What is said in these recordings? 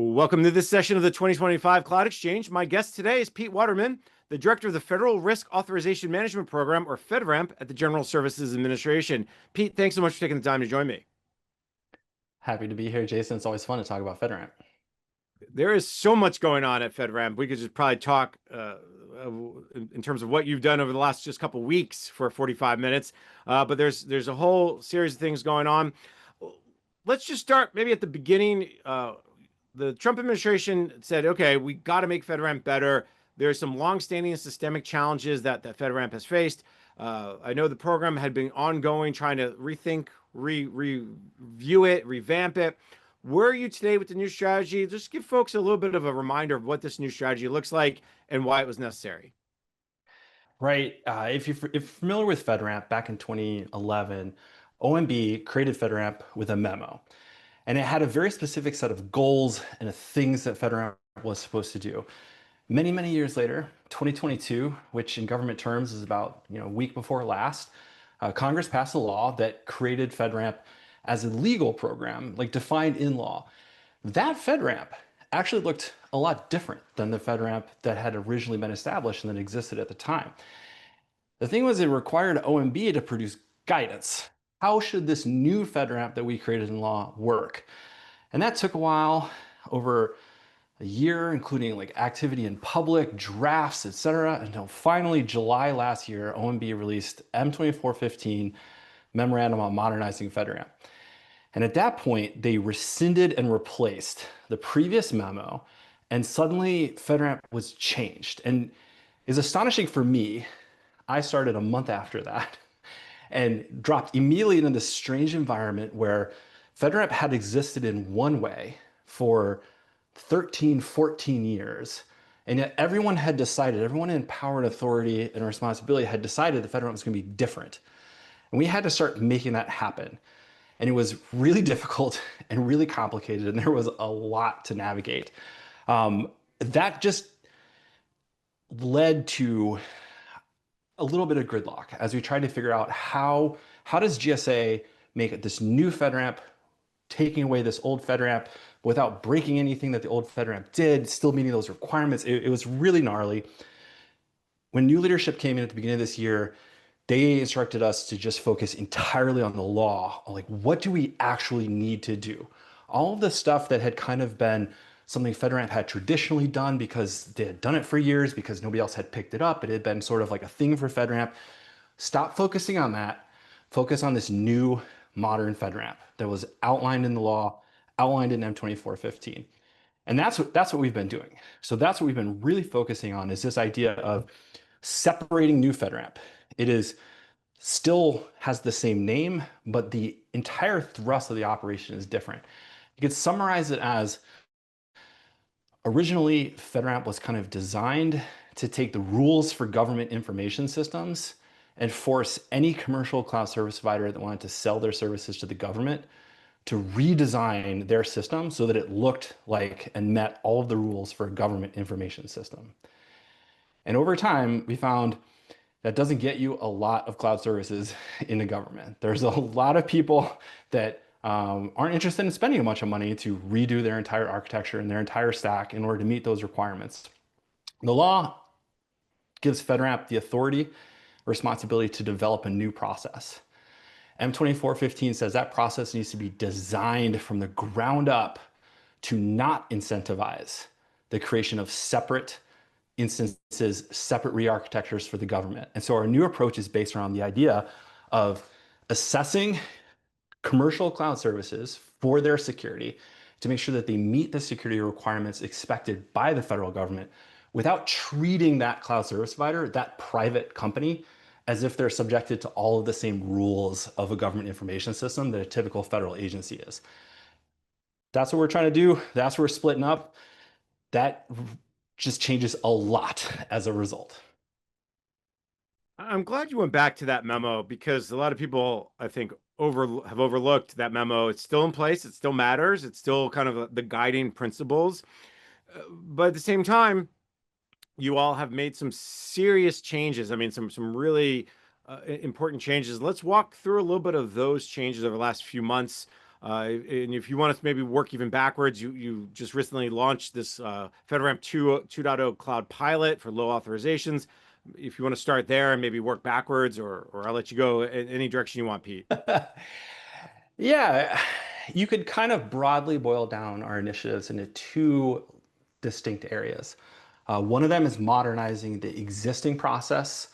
Welcome to this session of the 2025 Cloud Exchange. My guest today is Pete Waterman, the Director of the Federal Risk Authorization Management Program, or FedRAMP, at the General Services Administration. Pete, thanks so much for taking the time to join me. Happy to be here, Jason. It's always fun to talk about FedRAMP. There is so much going on at FedRAMP. We could just probably talk in terms of what you've done over the last just couple weeks for 45 minutes. But there's a whole series of things going on. Let's just start maybe at the beginning. The Trump administration said, okay, we got to make FedRAMP better. There's some longstanding and systemic challenges that FedRAMP has faced. I know the program had been ongoing, trying to rethink, review it, revamp it. Where are you today with the new strategy? Just give folks a little bit of a reminder of what this new strategy looks like and why it was necessary. Right. If you're familiar with FedRAMP, back in 2011, OMB created FedRAMP with a memo. And it had a very specific set of goals and things that FedRAMP was supposed to do. Many, many years later, 2022, which in government terms is about a week before last, Congress passed a law that created FedRAMP as a legal program, like defined in law. That FedRAMP actually looked a lot different than the FedRAMP that had originally been established and that existed at the time. The thing was, it required OMB to produce guidance. How should this new FedRAMP that we created in law work? And that took a while, over a year, including like activity in public, drafts, etc., until finally July last year, OMB released M2415, Memorandum on Modernizing FedRAMP. And at that point, they rescinded and replaced the previous memo, and suddenly FedRAMP was changed. And it's astonishing for me. I started a month after that and dropped immediately into this strange environment where FedRAMP had existed in one way for 13, 14 years. And yet everyone had decided, everyone in power and authority and responsibility had decided that FedRAMP was going to be different. And we had to start making that happen. And it was really difficult and really complicated, and there was a lot to navigate. That just led to a little bit of gridlock as we tried to figure out how does GSA make this new FedRAMP, taking away this old FedRAMP without breaking anything that the old FedRAMP did, still meeting those requirements. It was really gnarly. When new leadership came in at the beginning of this year, they instructed us to just focus entirely on the law. Like, what do we actually need to do? All of the stuff that had kind of been something FedRAMP had traditionally done because they had done it for years, because nobody else had picked it up. It had been sort of like a thing for FedRAMP. Stop focusing on that. Focus on this new modern FedRAMP that was outlined in the law, outlined in M2415. And that's what we've been doing. So that's what we've been really focusing on, is this idea of separating new FedRAMP. It is still has the same name, but the entire thrust of the operation is different. You could summarize it as, originally, FedRAMP was kind of designed to take the rules for government information systems and force any commercial cloud service provider that wanted to sell their services to the government to redesign their system so that it looked like and met all of the rules for a government information system. And over time, we found that doesn't get you a lot of cloud services in the government. There's a lot of people that aren't interested in spending a bunch of money to redo their entire architecture and their entire stack in order to meet those requirements. The law gives FedRAMP the authority, responsibility to develop a new process. M2415 says that process needs to be designed from the ground up to not incentivize the creation of separate instances, separate re-architectures for the government. And so our new approach is based around the idea of assessing commercial cloud services for their security to make sure that they meet the security requirements expected by the federal government without treating that cloud service provider, that private company, as if they're subjected to all of the same rules of a government information system that a typical federal agency is. That's what we're trying to do. That's what we're splitting up. That just changes a lot as a result. I'm glad you went back to that memo because a lot of people, I think, have overlooked that memo. It's still in place. It still matters. It's still kind of the guiding principles. But at the same time, you all have made some serious changes. I mean, some really important changes. Let's walk through a little bit of those changes over the last few months. And if you want us to maybe work even backwards, you just recently launched this FedRAMP 2.0 cloud pilot for low authorizations. If you want to start there and maybe work backwards, or I'll let you go in any direction you want, Pete. Yeah, you could kind of broadly boil down our initiatives into two distinct areas. One of them is modernizing the existing process.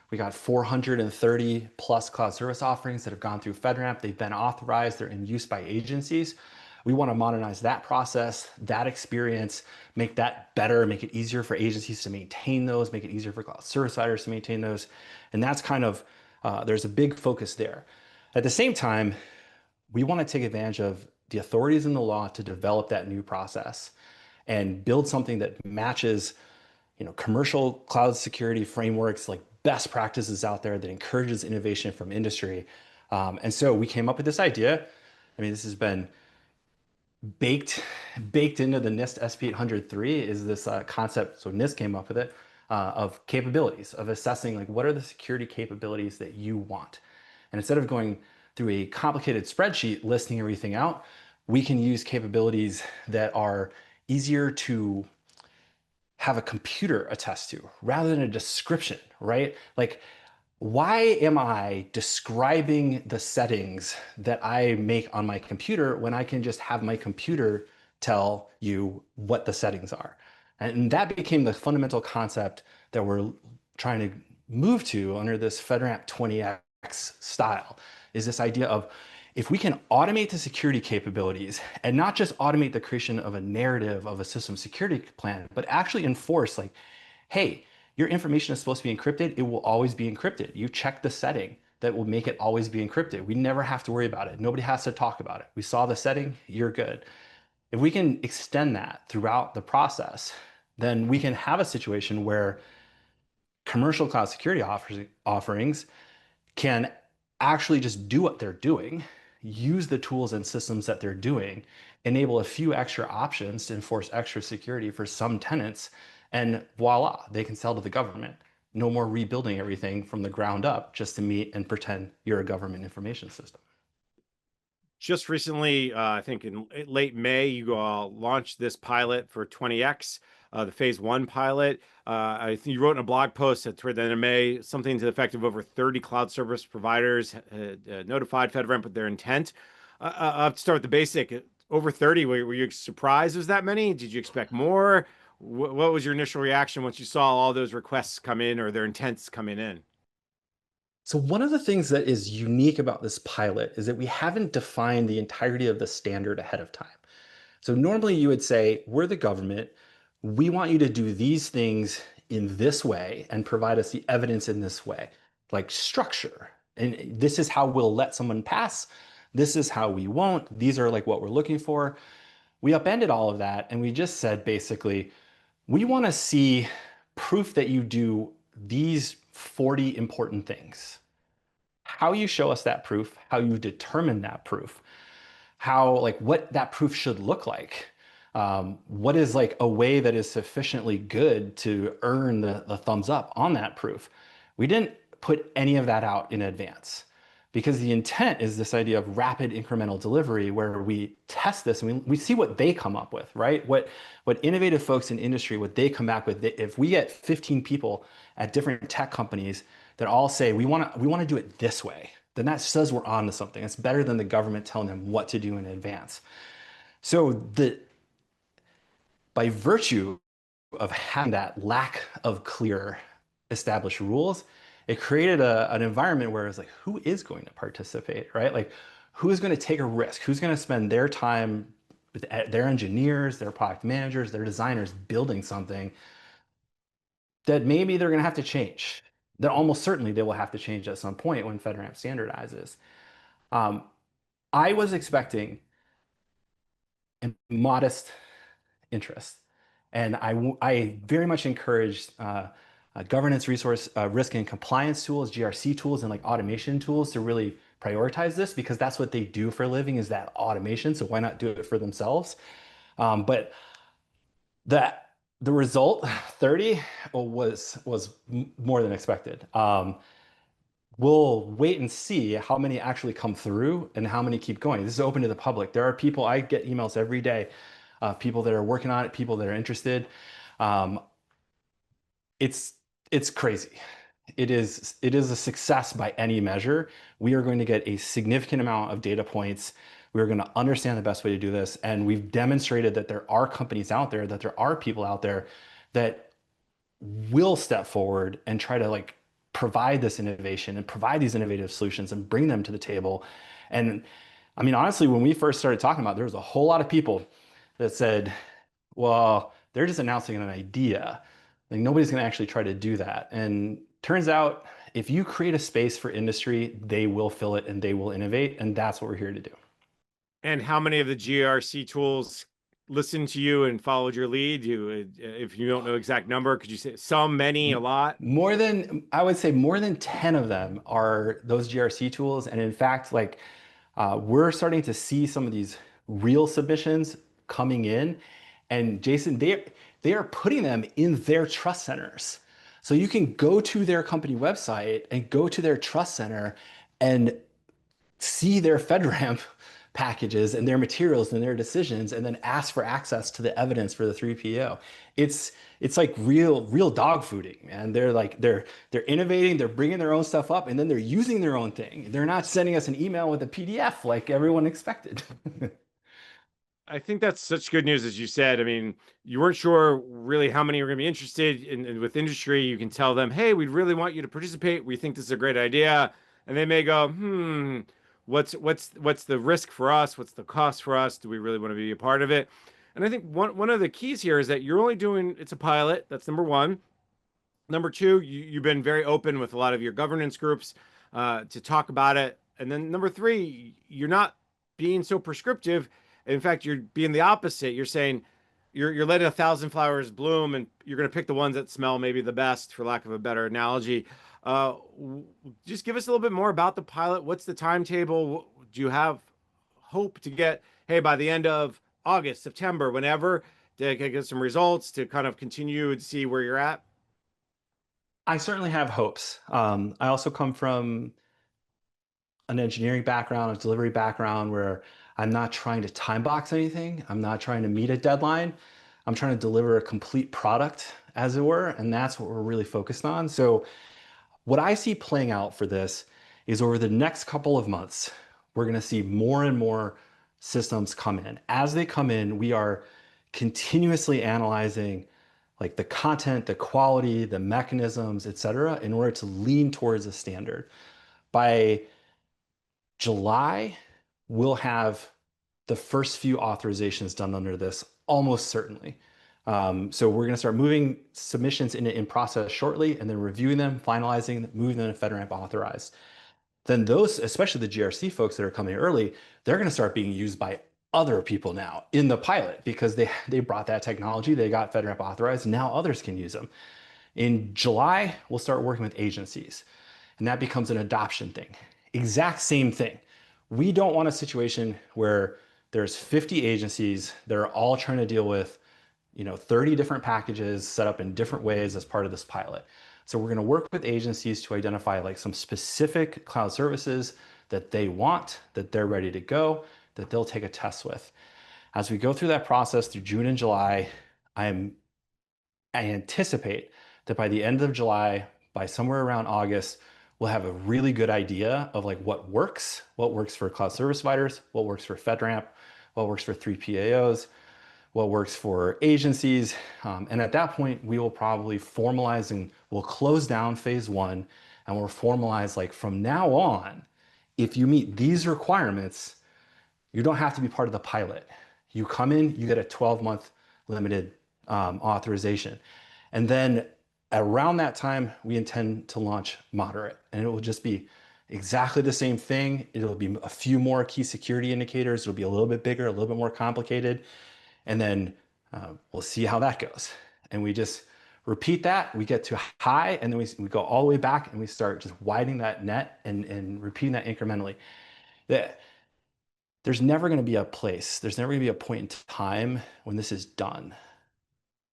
We got 430 plus cloud service offerings that have gone through FedRAMP. They've been authorized, they're in use by agencies. We want to modernize that process, that experience, make that better, make it easier for agencies to maintain those, make it easier for cloud service providers to maintain those. And that's kind of, there's a big focus there. At the same time, we want to take advantage of the authorities in the law to develop that new process and build something that matches, commercial cloud security frameworks, like best practices out there, that encourages innovation from industry. And so we came up with this idea. I mean, this has been baked into the NIST SP 803 is this concept. So NIST came up with it, of capabilities, of assessing like what are the security capabilities that you want. And instead of going through a complicated spreadsheet listing everything out, we can use capabilities that are easier to have a computer attest to rather than a description, right? Like, why am I describing the settings that I make on my computer when I can just have my computer tell you what the settings are? And that became the fundamental concept that we're trying to move to under this FedRAMP 20X style, is this idea of, if we can automate the security capabilities and not just automate the creation of a narrative of a system security plan, but actually enforce like, hey, your information is supposed to be encrypted. It will always be encrypted. You check the setting that will make it always be encrypted. We never have to worry about it. Nobody has to talk about it. We saw the setting, you're good. If we can extend that throughout the process, then we can have a situation where commercial cloud security offerings can actually just do what they're doing, use the tools and systems that they're doing, enable a few extra options to enforce extra security for some tenants, and voila, they can sell to the government. No more rebuilding everything from the ground up just to meet and pretend you're a government information system. Just recently, I think in late May, you launched this pilot for 20X, the phase one pilot. I think you wrote in a blog post toward the end of May something to the effect of over 30 cloud service providers notified FedRAMP with their intent. I'll have to start with the basic. Over 30, were you surprised it was that many? Did you expect more? What was your initial reaction once you saw all those requests come in or their intents coming in? So one of the things that is unique about this pilot is that we haven't defined the entirety of the standard ahead of time. So normally you would say, we're the government, we want you to do these things in this way and provide us the evidence in this way, like structure. And this is how we'll let someone pass. This is how we won't. These are like what we're looking for. We upended all of that and we just said, basically, we want to see proof that you do these 40 important things. How you show us that proof, how you determine that proof, how, like, what that proof should look like. What is like a way that is sufficiently good to earn the thumbs up on that proof? We didn't put any of that out in advance because the intent is this idea of rapid incremental delivery where we test this and we see what they come up with, right? What innovative folks in industry, what they come back with. If we get 15 people at different tech companies that all say, we want to do it this way, then that says we're on to something. It's better than the government telling them what to do in advance. So by virtue of having that lack of clear established rules, it created an environment where it's like, who is going to participate, right? Like, who is going to take a risk? Who's going to spend their time with their engineers, their product managers, their designers building something that maybe they're going to have to change? That almost certainly they will have to change at some point when FedRAMP standardizes. Um, I was expecting a modest interest. And I very much encouraged governance, resource, risk and compliance tools, GRC tools, and like automation tools to really prioritize this because that's what they do for a living, is that automation. So why not do it for themselves? But the result, 30, was more than expected. we'll wait and see how many actually come through and how many keep going. This is open to the public. There are people, I get emails every day, people that are working on it, people that are interested. Um, it's it's crazy. It is a success by any measure. We are going to get a significant amount of data points. We're going to understand the best way to do this, and we've demonstrated that there are companies out there, that there are people out there that will step forward and try to like provide this innovation and provide these innovative solutions and bring them to the table. And I mean, honestly, when we first started talking about it, there was a whole lot of people that said, well, they're just announcing an idea. Like nobody's going to actually try to do that. And turns out if you create a space for industry, they will fill it and they will innovate. And that's what we're here to do. And how many of the GRC tools listened to you and followed your lead? If you don't know exact number, could you say some, many, a lot? More than, I would say more than 10 of them are those GRC tools. And in fact, like we're starting to see some of these real submissions coming in. And Jason, they are putting them in their trust centers. So you can go to their company website and go to their trust center and see their FedRAMP packages and their materials and their decisions and then ask for access to the evidence for the 3PO. It's like real dog fooding, man. They're like they're innovating, they're bringing their own stuff up and then they're using their own thing. They're not sending us an email with a PDF like everyone expected. I think that's such good news, as you said. I mean, you weren't sure really how many are going to be interested in with industry. You can tell them, hey, we'd really want you to participate. We think this is a great idea. And they may go, what's the risk for us? What's the cost for us? Do we really want to be a part of it? And I think one of the keys here is that you're only doing it's a pilot. That's number one. Number two, you've been very open with a lot of your governance groups to talk about it. And then number three, you're not being so prescriptive. In fact, you're being the opposite. You're saying you're letting 1,000 flowers bloom, and you're going to pick the ones that smell maybe the best, for lack of a better analogy. Uh, just give us a little bit more about the pilot. What's the timetable? Do you have hope to get, hey, by the end of August, September, whenever, to get some results to kind of continue and see where you're at? I certainly have hopes. I also come from an engineering background, a delivery background where I'm not trying to time box anything. I'm not trying to meet a deadline. I'm trying to deliver a complete product, as it were, and that's what we're really focused on. So what I see playing out for this is over the next couple of months, we're going to see more and more systems come in. As they come in, we are continuously analyzing like the content, the quality, the mechanisms, et cetera, in order to lean towards a standard. By July, we'll have the first few authorizations done under this almost certainly. So we're going to start moving submissions in process shortly and then reviewing them, finalizing, moving them to FedRAMP authorized. Then those, especially the GRC folks that are coming early, they're going to start being used by other people now in the pilot because they brought that technology, they got FedRAMP authorized, and now others can use them. In July, we'll start working with agencies, and that becomes an adoption thing. Exact same thing. We don't want a situation where there's 50 agencies that are all trying to deal with 30 different packages set up in different ways as part of this pilot. So we're going to work with agencies to identify like some specific cloud services that they want, that they're ready to go, that they'll take a test with. As we go through that process through June and July, I anticipate that by the end of July, by somewhere around August, we'll have a really good idea of like what works for cloud service providers, what works for FedRAMP, what works for 3PAOs, what works for agencies. And at that point, we will probably formalize and we'll close down phase one and we'll formalize like from now on, if you meet these requirements, you don't have to be part of the pilot. You come in, you get a 12-month limited authorization. And then around that time, we intend to launch moderate. And it will just be exactly the same thing. It'll be a few more key security indicators. It'll be a little bit bigger, a little bit more complicated. And then we'll see how that goes. And we just repeat that. We get to high, and then we go all the way back, and we start just widening that net and repeating that incrementally. There's never going to be a place, there's never going to be a point in time when this is done,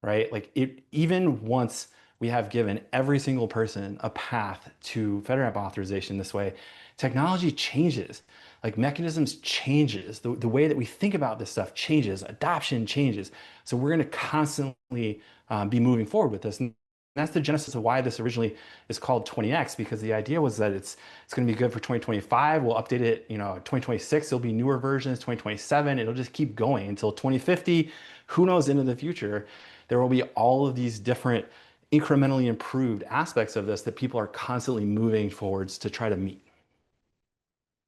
right? Like even once we have given every single person a path to FedRAMP authorization this way. Technology changes, like mechanisms changes, the way that we think about this stuff changes, adoption changes. So we're going to constantly be moving forward with this. And that's the genesis of why this originally is called 20X, because the idea was that it's going to be good for 2025. We'll update it, 2026, there'll be newer versions, 2027, it'll just keep going until 2050. Who knows into the future? There will be all of these different incrementally improved aspects of this that people are constantly moving forwards to try to meet.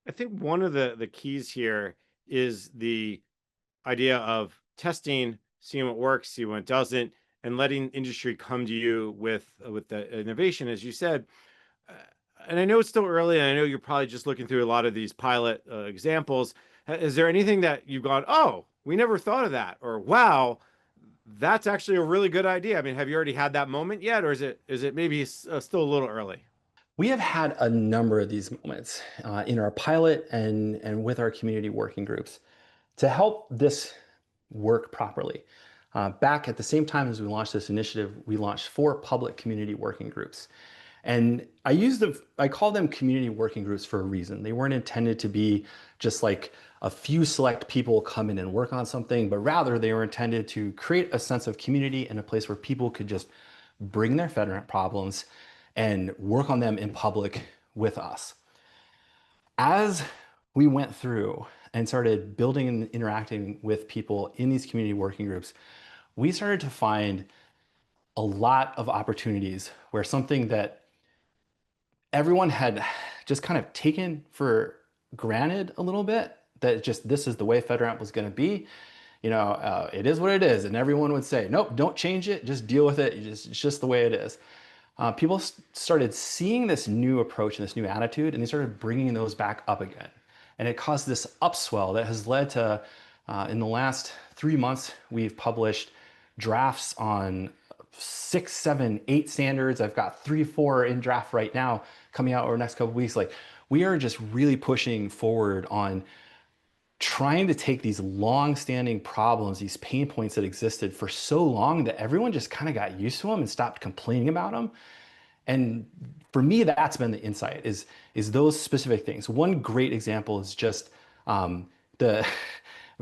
I think one of the keys here is the idea of testing, seeing what works, see what doesn't, and letting industry come to you with the innovation, as you said. Uh, and I know it's still early, and I know you're probably just looking through a lot of these pilot examples. Is there anything that you've gone, oh, we never thought of that, or wow, that's actually a really good idea? I mean, have you already had that moment yet, or is it maybe still a little early? We have had a number of these moments in our pilot and with our community working groups to help this work properly. Back at the same time as we launched this initiative, we launched 4 public community working groups. And I call them community working groups for a reason. They weren't intended to be just like a few select people come in and work on something, but rather they were intended to create a sense of community and a place where people could just bring their FedRAMP problems and work on them in public with us. As we went through and started building and interacting with people in these community working groups, we started to find a lot of opportunities where something that everyone had just kind of taken for granted a little bit, that just this is the way FedRAMP was going to be. It is what it is. And everyone would say, nope, don't change it. Just deal with it. It's just the way it is. People started seeing this new approach and this new attitude, and they started bringing those back up again. And it caused this upswell that has led to, in the last 3 months, we've published drafts on 6, 7, 8 standards. I've got 3, 4 in draft right now coming out over the next couple of weeks. Like, we are just really pushing forward on trying to take these long-standing problems, these pain points that existed for so long that everyone just kind of got used to them and stopped complaining about them. And for me, that's been the insight is those specific things. One great example is just the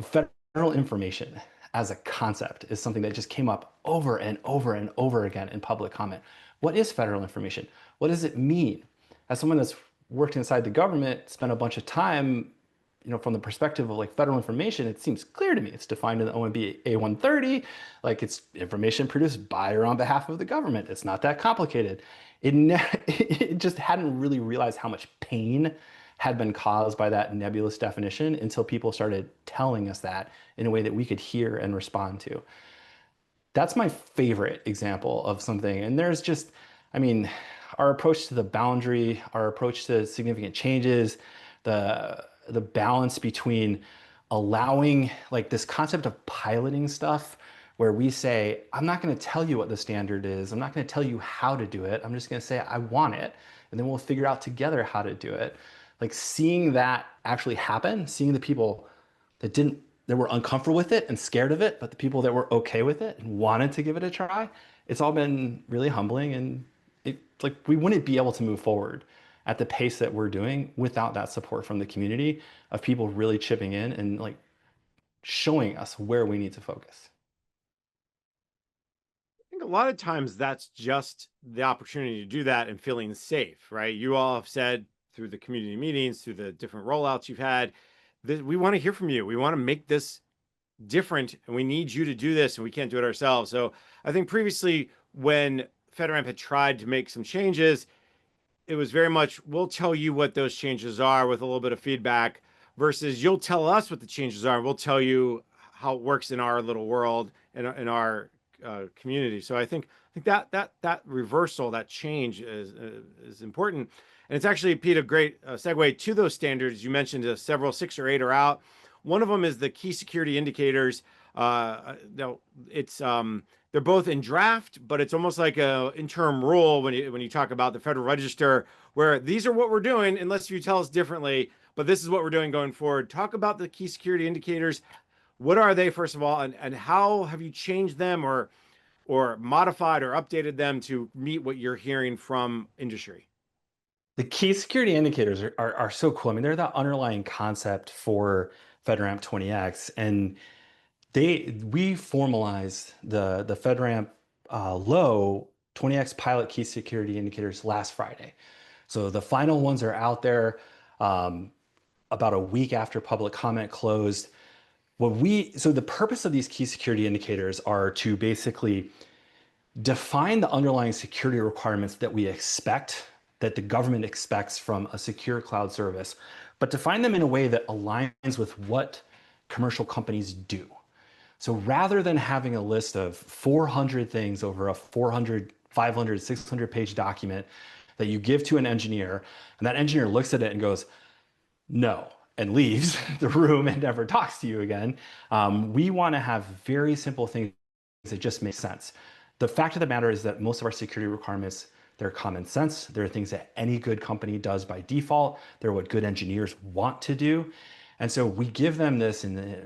federal information as a concept is something that just came up over and over and over again in public comment. What is federal information? What does it mean? As someone that's worked inside the government, spent a bunch of time, from the perspective of like federal information, it seems clear to me. It's defined in the OMB A130, like it's information produced by or on behalf of the government. It's not that complicated. It just hadn't really realized how much pain had been caused by that nebulous definition until people started telling us that in a way that we could hear and respond to. That's my favorite example of something. And there's just, I mean, our approach to the boundary, our approach to significant changes, the balance between allowing like this concept of piloting stuff where we say, I'm not going to tell you what the standard is. I'm not going to tell you how to do it. I'm just going to say, I want it. And then we'll figure out together how to do it. Like seeing that actually happen, seeing the people that were uncomfortable with it and scared of it, but the people that were okay with it and wanted to give it a try, it's all been really humbling. And it's like we wouldn't be able to move forward at the pace that we're doing without that support from the community of people really chipping in and like showing us where we need to focus. I think a lot of times that's just the opportunity to do that and feeling safe, right? You all have said through the community meetings, through the different rollouts you've had, that we want to hear from you. We want to make this different and we need you to do this and we can't do it ourselves. So I think previously when FedRAMP had tried to make some changes, it was very much we'll tell you what those changes are with a little bit of feedback versus you'll tell us what the changes are and we'll tell you how it works in our little world and in our community. So I think that reversal, that change is important. And it's actually, Pete, a great segue to those standards. You mentioned several, 6 or 8 are out. One of them is the key security indicators. No, it's they're both in draft, but it's almost like a interim rule when you talk about the Federal Register, where these are what we're doing unless you tell us differently. But this is what we're doing going forward. Talk about the key security indicators. What are they, first of all, and how have you changed them, or or modified or updated them to meet what you're hearing from industry? The key security indicators are so cool. I mean, they're the underlying concept for FedRAMP 20X, and we formalized the FedRAMP low 20X pilot key security indicators last Friday. So the final ones are out there about a week after public comment closed. So the purpose of these key security indicators are to basically define the underlying security requirements that we expect, that the government expects from a secure cloud service, but define them in a way that aligns with what commercial companies do. So rather than having a list of 400 things over a 400, 500, 600 page document that you give to an engineer, and that engineer looks at it and goes, no, and leaves the room and never talks to you again. We want to have very simple things that just make sense. The fact of the matter is that most of our security requirements, they're common sense. They're things that any good company does by default. They're what good engineers want to do. And so we give them this in a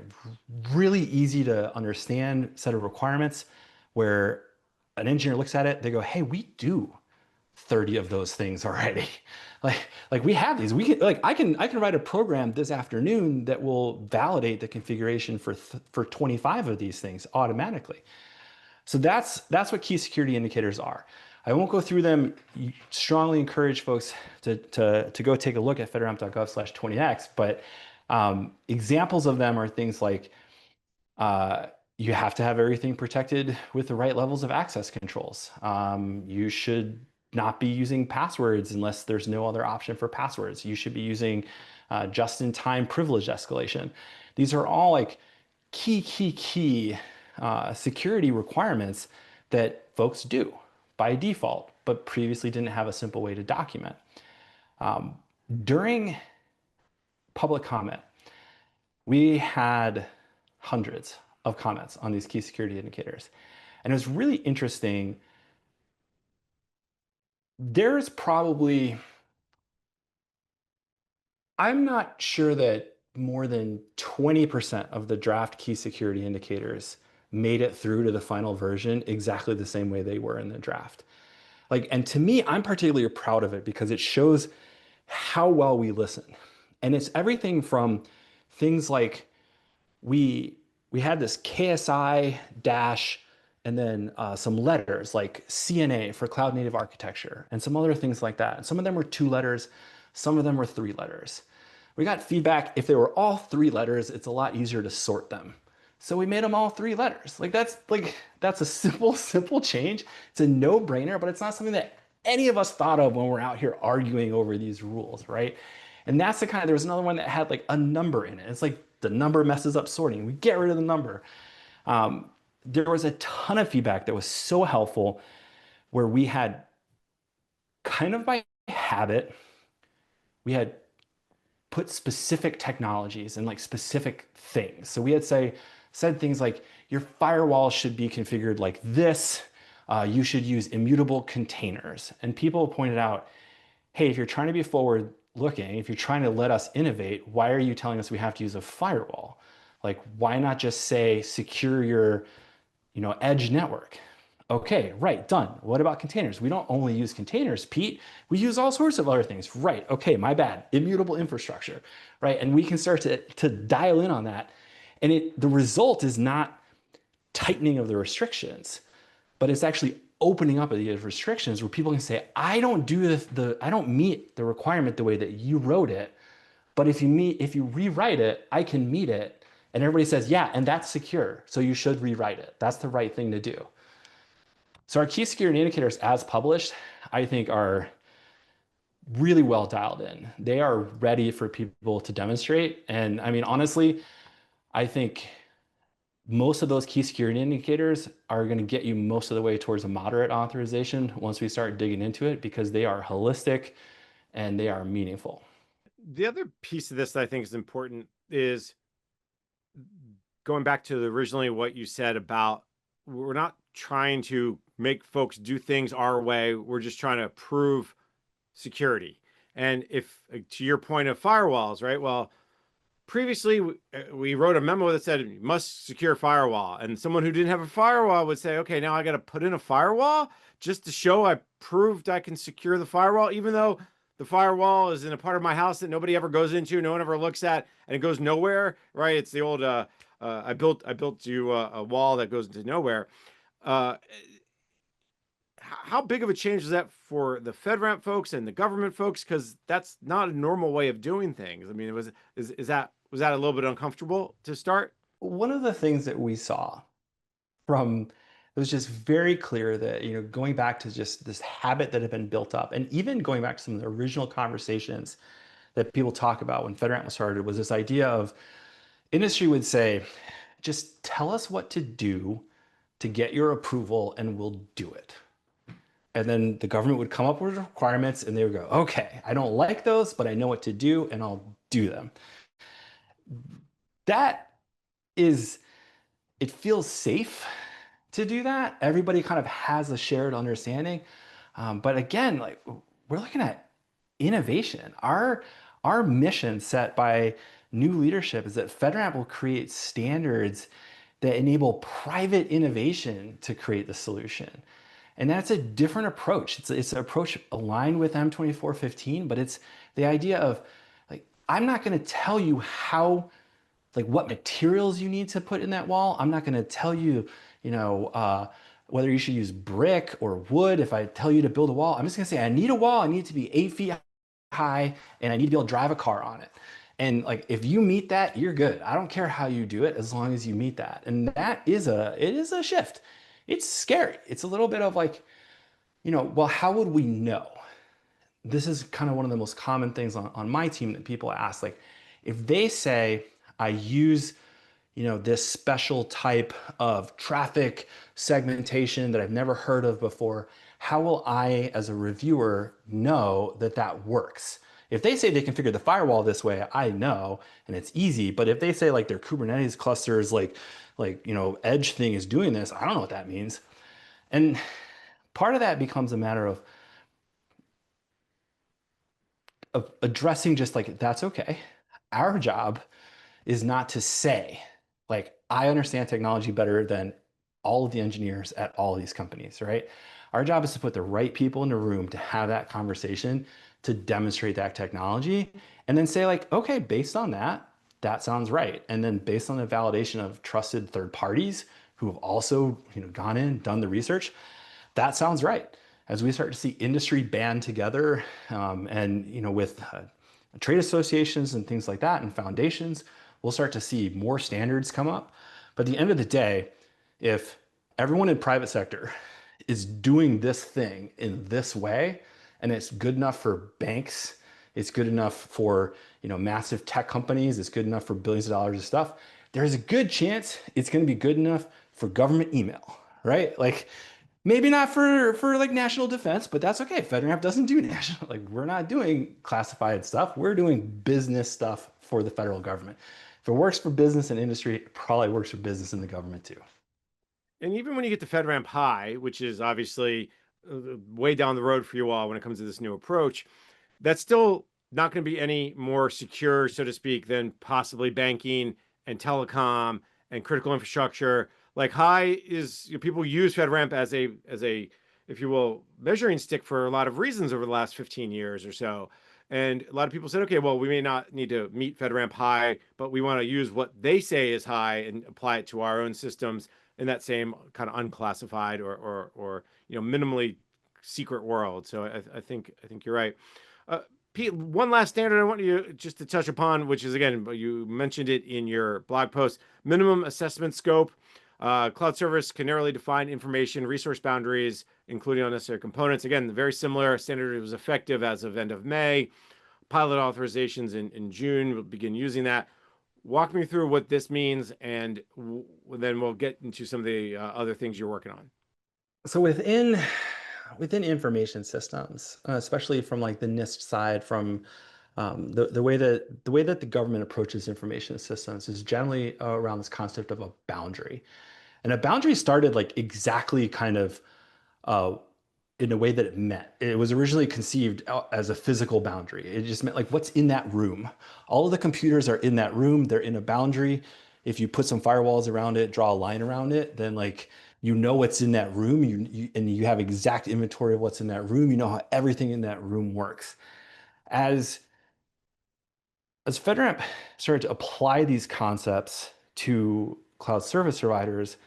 really easy to understand set of requirements where an engineer looks at it, they go, hey, we do 30 of those things already. Like we have these. We can I can write a program this afternoon that will validate the configuration for 25 of these things automatically. So that's what key security indicators are. I won't go through them. Strongly encourage folks to go take a look at fedramp.gov/20x, but examples of them are things like you have to have everything protected with the right levels of access controls. You should not be using passwords unless there's no other option for passwords. You should be using just-in-time privilege escalation. These are all like key security requirements that folks do by default, but previously didn't have a simple way to document. During public comment, we had hundreds of comments on these key security indicators. And it was really interesting. There's probably, I'm not sure that more than 20% of the draft key security indicators made it through to the final version exactly the same way they were in the draft. And to me, I'm particularly proud of it because it shows how well we listen. And it's everything from things like we had this KSI dash and then some letters like CNA for cloud native architecture and some other things like that. And some of them were 2 letters, some of them were 3 letters. We got feedback if they were all 3 letters, it's a lot easier to sort them. So we made them all 3 letters. That's a simple change. It's a no-brainer, but it's not something that any of us thought of when we're out here arguing over these rules, right? And that's the kind of, there was another one that had like a number in it. It's like the number messes up sorting. We get rid of the number. There was a ton of feedback that was so helpful where we had kind of by habit, we had put specific technologies and like specific things. So we had said things like your firewall should be configured like this. You should use immutable containers. And people pointed out, hey, if you're trying to be forward looking, if you're trying to let us innovate, why are you telling us we have to use a firewall? Like, why not just say secure your, edge network? Okay, right, done. What about containers? We don't only use containers, Pete. We use all sorts of other things. Right, okay, my bad. Immutable infrastructure, right? And we can start to dial in on that. And the result is not tightening of the restrictions, but it's actually opening up the restrictions where people can say, I don't meet the requirement the way that you wrote it, but if you rewrite it, I can meet it. And everybody says, yeah, and that's secure, so you should rewrite it. That's the right thing to do. So our key security indicators as published, I think are really well dialed in. They are ready for people to demonstrate. And I mean, honestly, I think most of those key security indicators are going to get you most of the way towards a moderate authorization once we start digging into it because they are holistic and they are meaningful. The other piece of this that I think is important is going back to originally what you said about we're not trying to make folks do things our way. We're just trying to prove security. And if to your point of firewalls, right? Well, previously we wrote a memo that said you must secure firewall, and someone who didn't have a firewall would say, okay, now I got to put in a firewall just to show I proved I can secure the firewall, even though the firewall is in a part of my house that nobody ever goes into, no one ever looks at, and it goes nowhere, right? It's the old I built you a wall that goes into nowhere. uh how big of a change is that for the FedRAMP folks and the government folks? Because that's not a normal way of doing things. I mean, is that was that a little bit uncomfortable to start? One of the things that we saw from it was just very clear that, going back to just this habit that had been built up, and even going back to some of the original conversations that people talk about when FedRAMP was started, was this idea of industry would say, just tell us what to do to get your approval and we'll do it. And then the government would come up with requirements and they would go, okay, I don't like those, but I know what to do and I'll do them. That is, it feels safe to do that. Everybody kind of has a shared understanding. But again, like we're looking at innovation. Our mission set by new leadership is that FedRAMP will create standards that enable private innovation to create the solution. And that's a different approach. It's an approach aligned with M2415, but it's the idea of like, I'm not going to tell you how, like what materials you need to put in that wall. I'm not going to tell you, whether you should use brick or wood. If I tell you to build a wall, I'm just going to say, I need a wall. I need it to be 8 feet high and I need to be able to drive a car on it. And like, if you meet that, you're good. I don't care how you do it as long as you meet that. And it is a shift. It's scary. It's a little bit of like, well, how would we know? This is kind of one of the most common things on my team that people ask. Like, if they say, I use, this special type of traffic segmentation that I've never heard of before, how will I, as a reviewer, know that that works? If they say they configure the firewall this way, I know, and it's easy. But if they say like their Kubernetes clusters, edge thing is doing this, I don't know what that means. And part of that becomes a matter of addressing just like, that's okay. Our job is not to say, like, I understand technology better than all of the engineers at all of these companies, right? Our job is to put the right people in the room to have that conversation, to demonstrate that technology, and then say like, okay, based on that, that sounds right. And then based on the validation of trusted third parties who have also, gone in, done the research, that sounds right. As we start to see industry band together, and with trade associations and things like that and foundations, we'll start to see more standards come up. But at the end of the day, if everyone in private sector is doing this thing in this way, and it's good enough for banks, it's good enough for massive tech companies, it's good enough for billions of dollars of stuff, there's a good chance it's going to be good enough for government email, right? Like, maybe not for like national defense, but that's okay. FedRAMP doesn't do national, like we're not doing classified stuff. We're doing business stuff for the federal government. If it works for business and industry, it probably works for business and the government too. And even when you get to FedRAMP High, which is obviously way down the road for you all when it comes to this new approach, that's still not going to be any more secure, so to speak, than possibly banking and telecom and critical infrastructure. Like high is, people use FedRAMP as a if you will measuring stick for a lot of reasons over the last 15 years or so. And a lot of people said, okay, well, we may not need to meet FedRAMP high, but we want to use what they say is high and apply it to our own systems in that same kind of unclassified or minimally secret world. So I think you're right. Pete, one last standard I want you just to touch upon, which is again, you mentioned it in your blog post: minimum assessment scope. Cloud service can narrowly define information resource boundaries, including unnecessary components. Again, very similar standard was effective as of end of May. Pilot authorizations in June. We'll begin using that. Walk me through what this means, and then we'll get into some of the other things you're working on. So within information systems, especially from like the NIST side, from the way that the government approaches information systems is generally around this concept of a boundary. And a boundary started like exactly kind of in a way that it meant. It was originally conceived as a physical boundary. It just meant like what's in that room. All of the computers are in that room. They're in a boundary. If you put some firewalls around it, draw a line around it, then like you know what's in that room. And you have exact inventory of what's in that room. You know how everything in that room works. As as FedRAMP started to apply these concepts to cloud service providers,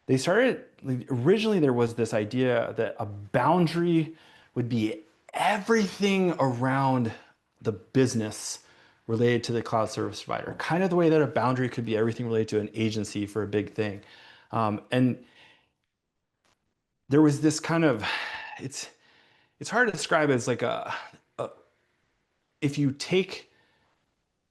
they started, originally there was this idea that a boundary would be everything around the business related to the cloud service provider, kind of the way that a boundary could be everything related to an agency for a big thing. And there was this kind of, it's it's hard to describe as like a if you take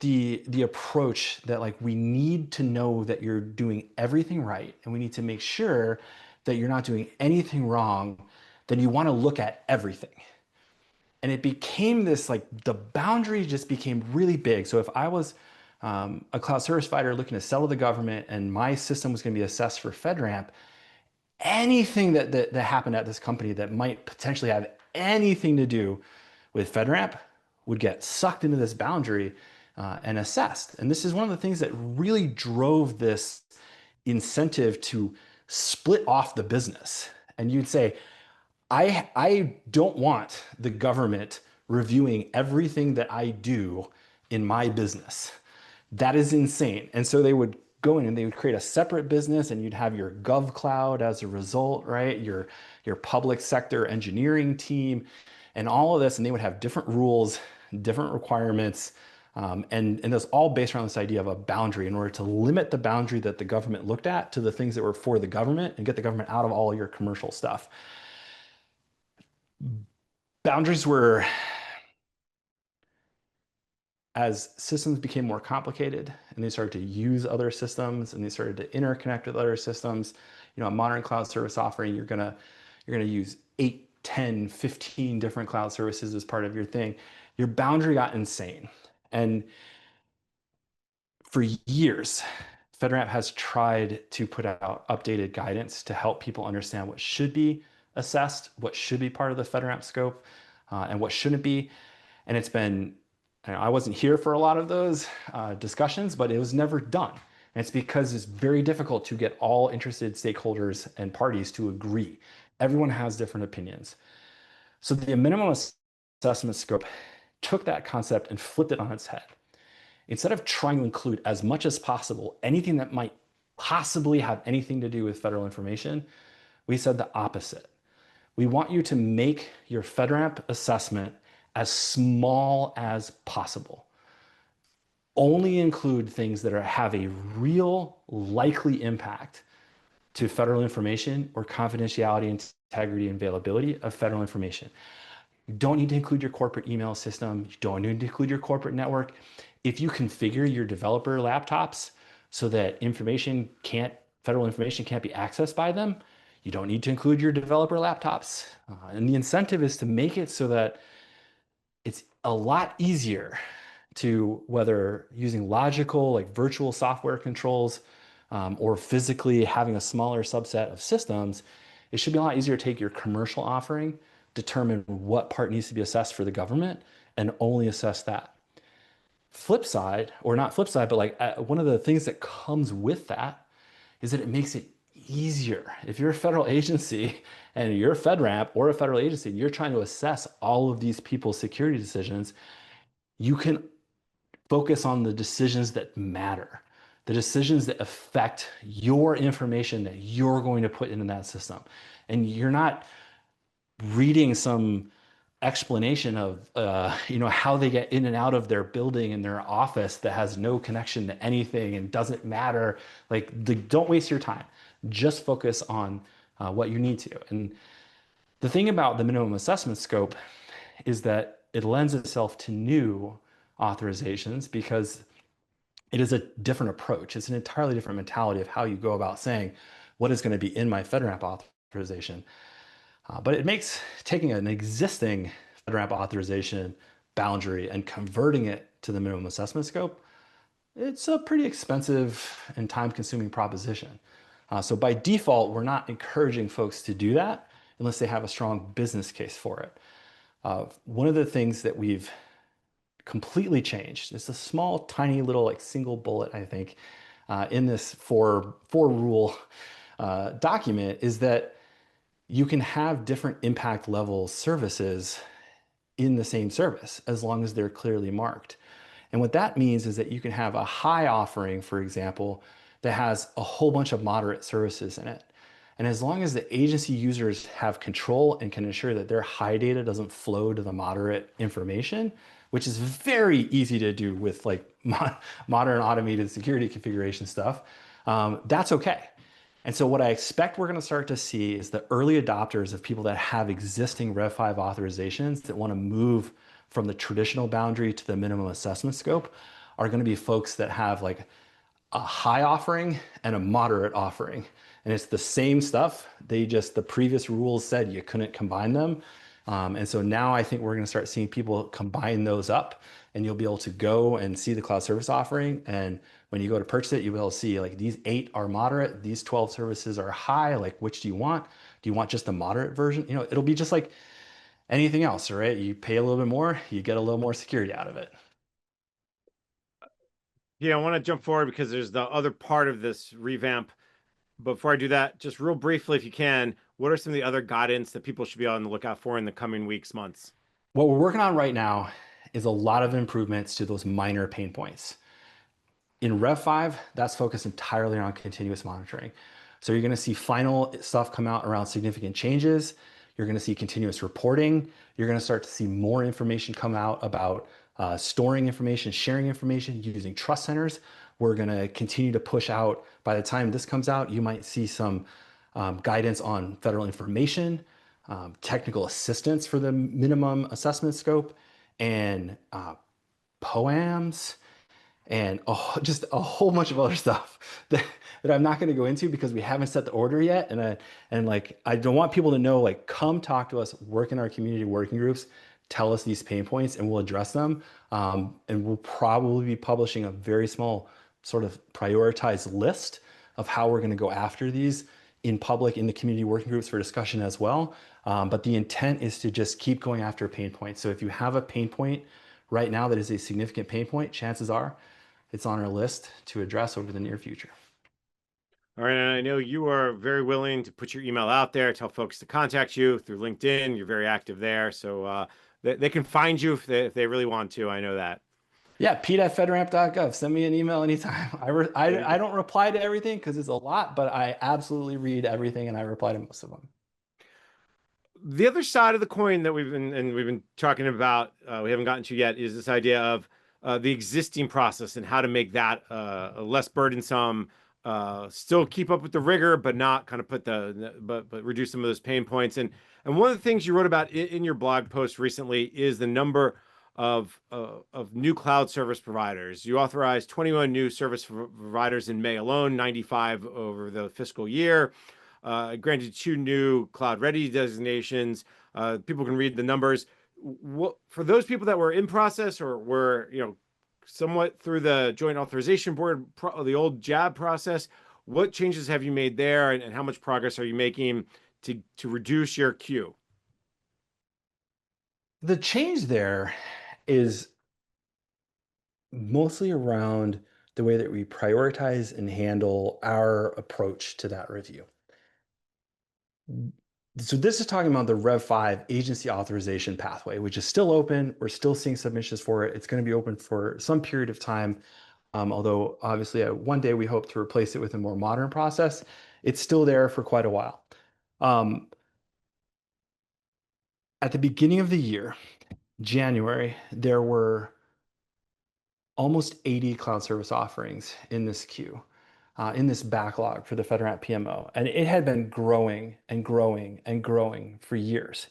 the approach that like we need to know that you're doing everything right and we need to make sure that you're not doing anything wrong, then you want to look at everything. And it became this like the boundary just became really big. So if I was a cloud service provider looking to sell to the government and my system was going to be assessed for FedRAMP, anything that happened at this company that might potentially have anything to do with FedRAMP would get sucked into this boundary and assessed. And this is one of the things that really drove this incentive to split off the business. And you'd say, I don't want the government reviewing everything that I do in my business. That is insane. And so they would go in and they would create a separate business and you'd have your gov cloud as a result, right? Your public sector engineering team and all of this. And they would have different rules, different requirements. And that's all based around this idea of a boundary in order to limit the boundary that the government looked at to the things that were for the government and get the government out of all your commercial stuff. Boundaries were, as systems became more complicated and they started to use other systems and they started to interconnect with other systems, a modern cloud service offering, you're gonna use 8, 10, 15 different cloud services as part of your thing. Your boundary got insane. And for years, FedRAMP has tried to put out updated guidance to help people understand what should be assessed, what should be part of the FedRAMP scope, and what shouldn't be. And it's been, I wasn't here for a lot of those discussions, but it was never done. And it's because it's very difficult to get all interested stakeholders and parties to agree. Everyone has different opinions. So the minimum assessment scope took that concept and flipped it on its head. Instead of trying to include as much as possible anything that might possibly have anything to do with federal information, we said the opposite. We want you to make your FedRAMP assessment as small as possible. Only include things that have a real likely impact to federal information or confidentiality, integrity, and availability of federal information. You don't need to include your corporate email system. You don't need to include your corporate network. If you configure your developer laptops so that federal information can't be accessed by them, you don't need to include your developer laptops. And the incentive is to make it so that it's a lot easier to, whether using logical, like virtual software controls, or physically having a smaller subset of systems, it should be a lot easier to take your commercial offering, determine what part needs to be assessed for the government, and only assess that. Flip side, or not flip side, but like one of the things that comes with that is that it makes it easier. If you're a federal agency and you're a FedRAMP or a federal agency, and you're trying to assess all of these people's security decisions, you can focus on the decisions that matter, the decisions that affect your information that you're going to put into that system. And you're not reading some explanation of how they get in and out of their building and their office that has no connection to anything and doesn't matter. Don't waste your time. Just focus on what you need to. And the thing about the minimum assessment scope is that it lends itself to new authorizations because it is a different approach. It's an entirely different mentality of how you go about saying what is going to be in my FedRAMP authorization. But it makes taking an existing FedRAMP authorization boundary and converting it to the minimum assessment scope, it's a pretty expensive and time-consuming proposition. So by default, we're not encouraging folks to do that. unless they have a strong business case for it. One of the things that we've completely changed, it's a small, tiny little like single bullet, I think, in this four rule document, is that you can have different impact level services in the same service as long as they're clearly marked. And what that means is that you can have a high offering, for example, that has a whole bunch of moderate services in it. And as long as the agency users have control and can ensure that their high data doesn't flow to the moderate information, which is very easy to do with like modern automated security configuration stuff, that's okay. And so what I expect we're going to start to see is the early adopters of people that have existing Rev 5 authorizations that want to move from the traditional boundary to the minimum assessment scope are going to be folks that have like a high offering and a moderate offering. And it's the same stuff. The previous rules said you couldn't combine them. And so now I think we're going to start seeing people combine those up, and you'll be able to go and see the cloud service offering. And when you go to purchase it, you'll be able to see like these 8 are moderate, these 12 services are high. Like, which do you want? Do you want just the moderate version? You know, it'll be just like anything else, right? You pay a little bit more, you get a little more security out of it. Yeah, I want to jump forward because there's the other part of this revamp. Before I do that, just real briefly, if you can, what are some of the other guidance that people should be on the lookout for in the coming weeks, months? What we're working on right now is a lot of improvements to those minor pain points. In Rev 5, that's focused entirely on continuous monitoring. So you're going to see final stuff come out around significant changes. You're going to see continuous reporting. You're going to start to see more information come out about storing information, sharing information, using trust centers. We're going to continue to push out. By the time this comes out, you might see some guidance on federal information, technical assistance for the minimum assessment scope, and POAMs, and just a whole bunch of other stuff that I'm not going to go into because we haven't set the order yet. And like, I don't want people to know, like, come talk to us, work in our community working groups, tell us these pain points, and we'll address them. And we'll probably be publishing a very small sort of prioritized list of how we're going to go after these in public in the community working groups for discussion as well. But the intent is to just keep going after pain points. So if you have a pain point right now that is a significant pain point, chances are it's on our list to address over the near future. All right, and I know you are very willing to put your email out there, tell folks to contact you through LinkedIn. You're very active there, so they can find you if they really want to. I know that. Yeah, pete@fedramp.gov. Send me an email anytime. I don't reply to everything because it's a lot, but I absolutely read everything and I reply to most of them. The other side of the coin that we've been talking about, we haven't gotten to yet, is this idea of the existing process and how to make that less burdensome, still keep up with the rigor, but not kind of but reduce some of those pain points. And one of the things you wrote about in your blog post recently is the number of new cloud service providers. You authorized 21 new service providers in May alone, 95 over the fiscal year. Granted 2 new cloud ready designations. People can read the numbers. For those people that were in process or were, somewhat through the Joint Authorization Board, the old JAB process, what changes have you made there, and how much progress are you making to reduce your queue? The change there is mostly around the way that we prioritize and handle our approach to that review. So this is talking about the Rev 5 agency authorization pathway, which is still open. We're still seeing submissions for it. It's going to be open for some period of time. Although obviously one day we hope to replace it with a more modern process. It's still there for quite a while. At the beginning of the year, January, there were almost 80 cloud service offerings in this queue, in this backlog for the FedRAMP PMO. And it had been growing and growing and growing for years.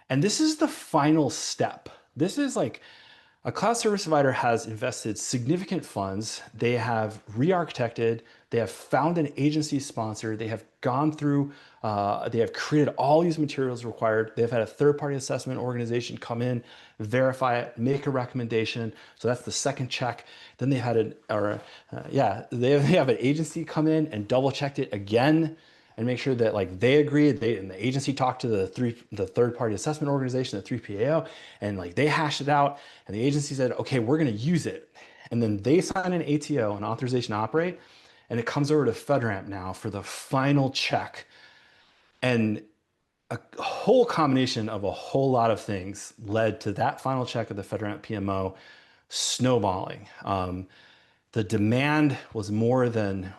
And this is the final step. This is like a cloud service provider has invested significant funds. They have re-architected. They have found an agency sponsor. They have gone through, they have created all these materials required. They've had a third-party assessment organization come in, verify it, make a recommendation. So that's the second check. Then they had they have an agency come in and double checked it again. and make sure that like they agreed, and the agency talked to the third party assessment organization, the 3PAO, and like they hashed it out, and the agency said, okay, we're going to use it. And then they sign an ATO, an authorization to operate, and it comes over to FedRAMP now for the final check. And a whole combination of a whole lot of things led to that final check of the FedRAMP PMO snowballing. The demand was more than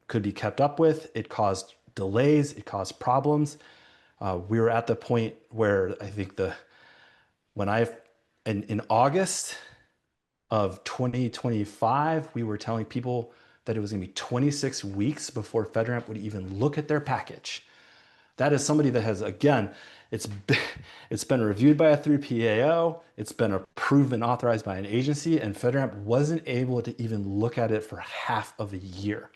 could be kept up with. It caused delays. It caused problems. We were at the point where I think when I in August of 2025, we were telling people that it was going to be 26 weeks before FedRAMP would even look at their package. That is somebody that has, again, it's been, it's been reviewed by a 3PAO, it's been approved and authorized by an agency, and FedRAMP wasn't able to even look at it for half of a year.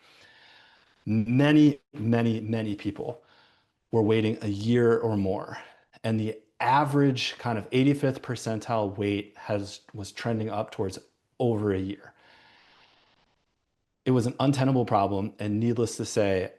Many, many, many people were waiting a year or more. And the average kind of 85th percentile wait was trending up towards over a year. It was an untenable problem, and needless to say,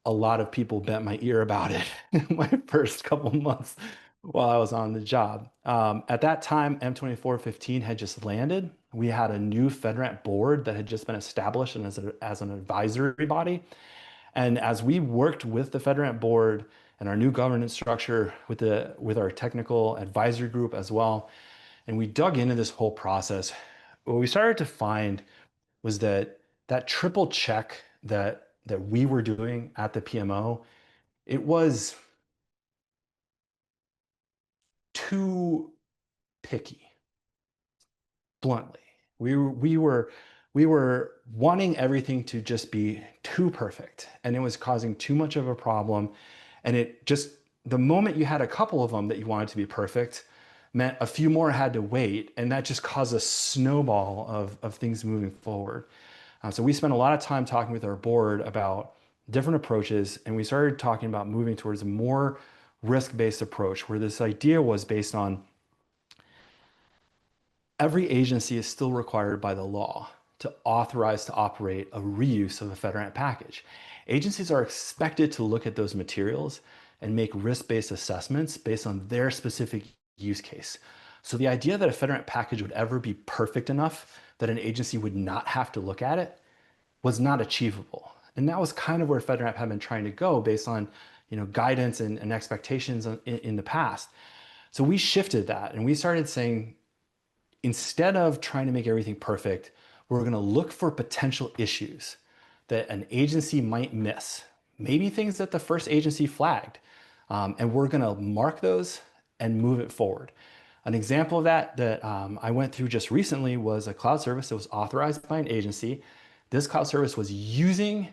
a lot of people bent my ear about it in my first couple months while I was on the job. At that time, M2415 had just landed. We had a new FedRAMP board that had just been established and as an advisory body. And as we worked with the FedRAMP board and our new governance structure with our technical advisory group as well, and we dug into this whole process, what we started to find was that triple check that we were doing at the PMO, it was too picky, bluntly. We were wanting everything to just be too perfect, and it was causing too much of a problem. And it just, the moment you had a couple of them that you wanted to be perfect meant a few more had to wait, and that just caused a snowball of things moving forward. So we spent a lot of time talking with our board about different approaches, and we started talking about moving towards a more risk-based approach where this idea was based on every agency is still required by the law to authorize to operate a reuse of a FedRAMP package. Agencies are expected to look at those materials and make risk-based assessments based on their specific use case. So the idea that a FedRAMP package would ever be perfect enough that an agency would not have to look at it was not achievable. And that was kind of where FedRAMP had been trying to go based on guidance and expectations in the past. So we shifted that and we started saying, instead of trying to make everything perfect, we're going to look for potential issues that an agency might miss, maybe things that the first agency flagged, and we're going to mark those and move it forward. An example of that I went through just recently was a cloud service that was authorized by an agency. This cloud service was using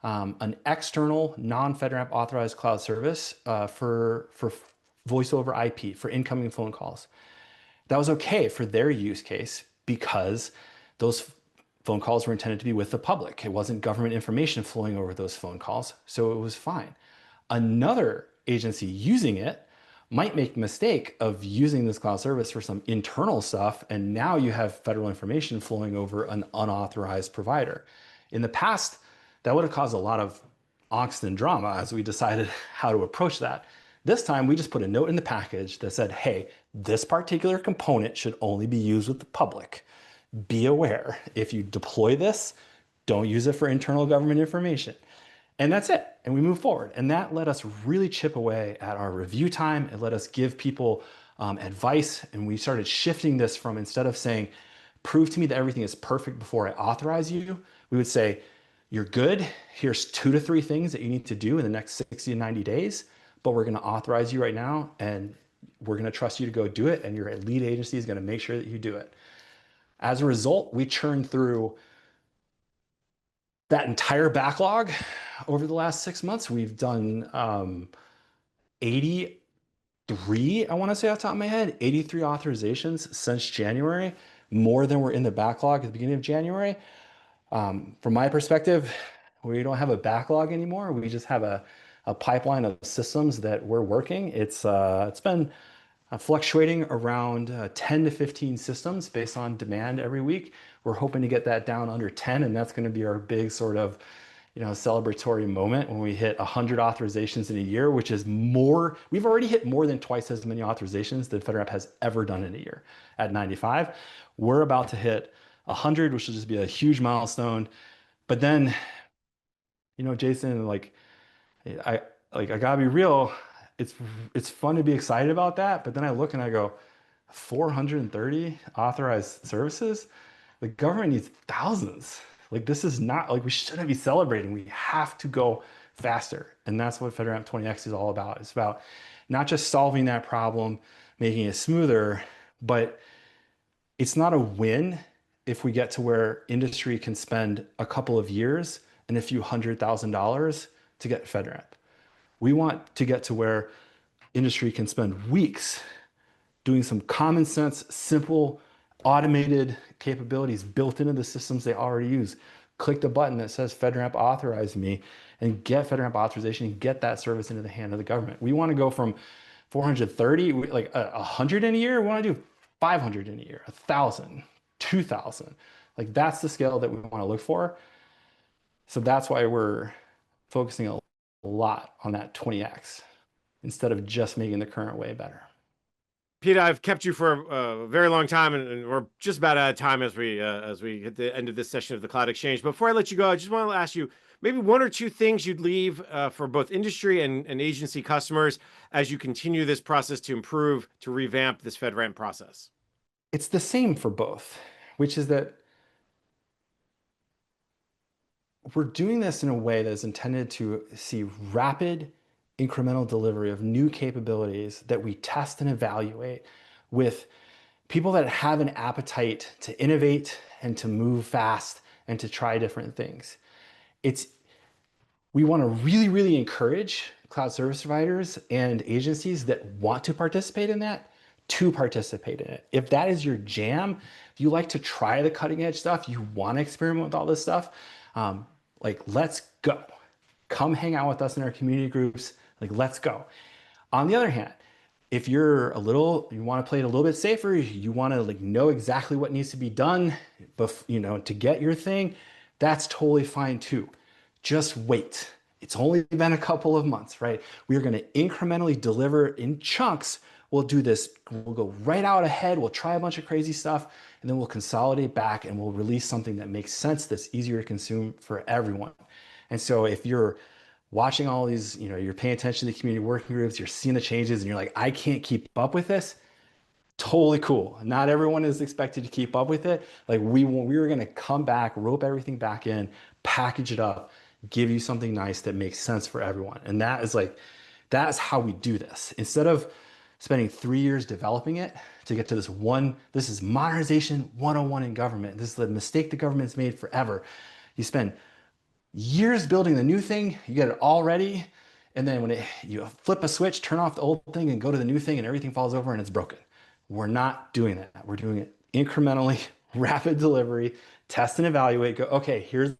an external non-FedRAMP authorized cloud service for voice over IP, for incoming phone calls. That was okay for their use case because those phone calls were intended to be with the public. It wasn't government information flowing over those phone calls, so it was fine. Another agency using it might make the mistake of using this cloud service for some internal stuff, and now you have federal information flowing over an unauthorized provider. In the past, that would have caused a lot of angst and drama as we decided how to approach that. This time, we just put a note in the package that said, hey, this particular component should only be used with the public. Be aware, if you deploy this, don't use it for internal government information. And that's it. And we move forward. And that let us really chip away at our review time. It let us give people advice. And we started shifting this from, instead of saying, prove to me that everything is perfect before I authorize you, we would say, you're good. Here's 2 to 3 things that you need to do in the next 60 to 90 days. But we're going to authorize you right now, and we're going to trust you to go do it, and your lead agency is going to make sure that you do it. As a result, we churned through that entire backlog over the last 6 months. We've done 83, I want to say off the top of my head, 83 authorizations since January, more than were in the backlog at the beginning of January. From my perspective, we don't have a backlog anymore. We just have a pipeline of systems that we're working. It's been fluctuating around 10 to 15 systems based on demand every week. We're hoping to get that down under 10, and that's going to be our big sort of celebratory moment when we hit 100 authorizations in a year, which is more. We've already hit more than twice as many authorizations than FedRAMP has ever done in a year at 95. We're about to hit 100, which will just be a huge milestone. But then, Jason, I I gotta be real. It's it's fun to be excited about that, but then I look and I go, 430 authorized services? The government needs thousands. Like this is not like we shouldn't be celebrating. We have to go faster. And that's what FedRAMP 20X is all about. It's about not just solving that problem, making it smoother, but it's not a win if we get to where industry can spend a couple of years and a few $100,000 to get FedRAMP. We want to get to where industry can spend weeks doing some common sense, simple, automated capabilities built into the systems they already use. Click the button that says FedRAMP authorize me and get FedRAMP authorization and get that service into the hand of the government. We want to go from 430, like 100 in a year. We want to do 500 in a year, 1,000, 2,000. Like that's the scale that we want to look for. So that's why we're focusing a lot on that 20X instead of just making the current way better. Pete, I've kept you for a very long time, and we're just about out of time as we hit the end of this session of the Cloud Exchange. Before I let you go, I just want to ask you maybe one or two things you'd leave for both industry and agency customers as you continue this process to improve, to revamp this FedRAMP process. It's the same for both, which is that we're doing this in a way that is intended to see rapid incremental delivery of new capabilities that we test and evaluate with people that have an appetite to innovate and to move fast and to try different things. We want to really, really encourage cloud service providers and agencies that want to participate in that to participate in it. If that is your jam, if you like to try the cutting edge stuff, you want to experiment with all this stuff, let's go. Come hang out with us in our community groups. Let's go. On the other hand, if you want to play it a little bit safer, you want to know exactly what needs to be done, to get your thing, that's totally fine too. Just wait. It's only been a couple of months, right? We are going to incrementally deliver in chunks. We'll do this. We'll go right out ahead. We'll try a bunch of crazy stuff, and then we'll consolidate back and we'll release something that makes sense, that's easier to consume for everyone. And so if you're watching all these, you're paying attention to the community working groups, you're seeing the changes and you're like, I can't keep up with this. Totally cool. Not everyone is expected to keep up with it. We were going to come back, rope everything back in, package it up, give you something nice that makes sense for everyone. And that's how we do this. Instead of spending 3 years developing it to get to this is modernization 101 in government. This is the mistake the government's made forever. You spend years building the new thing, you get it all ready, and then when you flip a switch, turn off the old thing and go to the new thing and everything falls over and it's broken. We're not doing that. We're doing it incrementally, rapid delivery, test and evaluate, go, okay, here's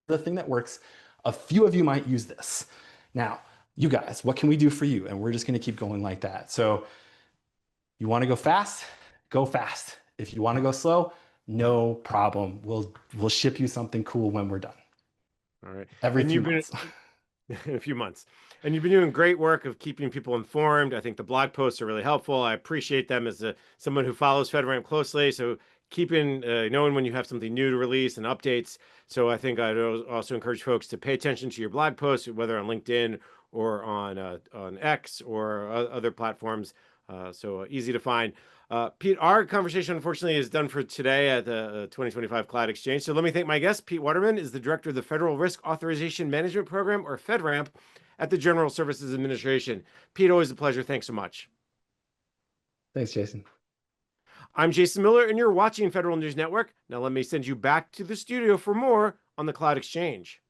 the thing that works. A few of you might use this. Now, you guys, what can we do for you? And we're just going to keep going like that. So you want to go fast? Go fast. If you want to go slow, no problem. We'll ship you something cool when we're done. All right. Every few months. In a few months. And you've been doing great work of keeping people informed. I think the blog posts are really helpful. I appreciate them as someone who follows FedRAMP closely. So keeping knowing when you have something new to release and updates. So I think I'd also encourage folks to pay attention to your blog posts, whether on LinkedIn or on X or other platforms. So easy to find. Pete, our conversation, unfortunately, is done for today at the 2025 Cloud Exchange. So let me thank my guest. Pete Waterman is the Director of the Federal Risk Authorization Management Program, or FedRAMP, at the General Services Administration. Pete, always a pleasure. Thanks so much. Thanks, Jason. I'm Jason Miller, and you're watching Federal News Network. Now let me send you back to the studio for more on the Cloud Exchange.